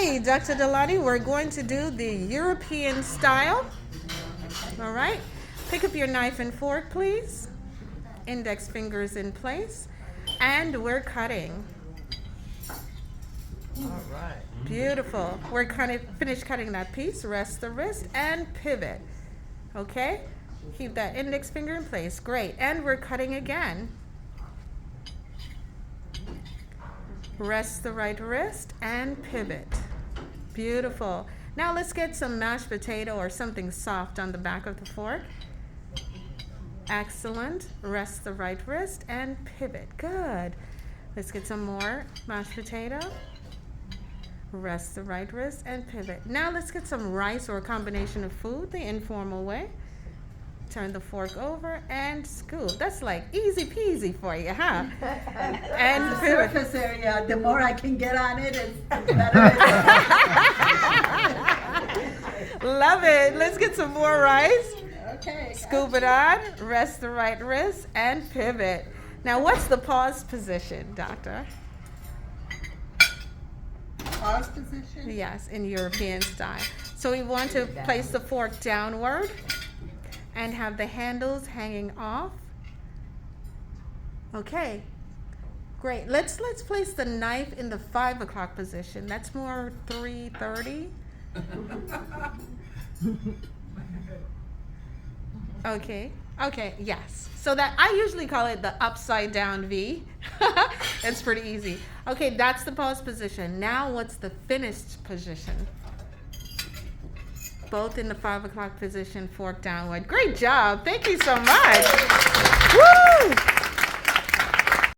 Okay, Dr. Delani, we're going to do the European style. All right. Pick up your knife and fork, please. Index fingers in place. And we're cutting. All right. Beautiful. We're finished cutting that piece. Rest the wrist and pivot. Okay? Keep that index finger in place. Great. And we're cutting again. Rest the right wrist and pivot. Beautiful. Now let's get some mashed potato or something soft on the back of the fork. Excellent. Rest the right wrist and pivot. Good. Let's get some more mashed potato. Rest the right wrist and pivot. Now let's get some rice or a combination of food the informal way. Turn the fork over and scoop. That's like easy peasy for you, huh? And the surface area, the more I can get on it, it's better. Love it. Let's get some more rice. Okay. Scoop it on, rest the right wrist, and pivot. Now, what's the pause position, doctor? Pause position? Yes, in European style. So we want to place the fork downward and have the handles hanging off. Okay, great. Let's place the knife in the 5 o'clock position. That's more 3:30. Okay, yes. So that I usually call it the upside down V. It's pretty easy. Okay, that's the pause position. Now what's the finished position? Both in the 5 o'clock position, fork downward. Great job. Thank you so much. Woo!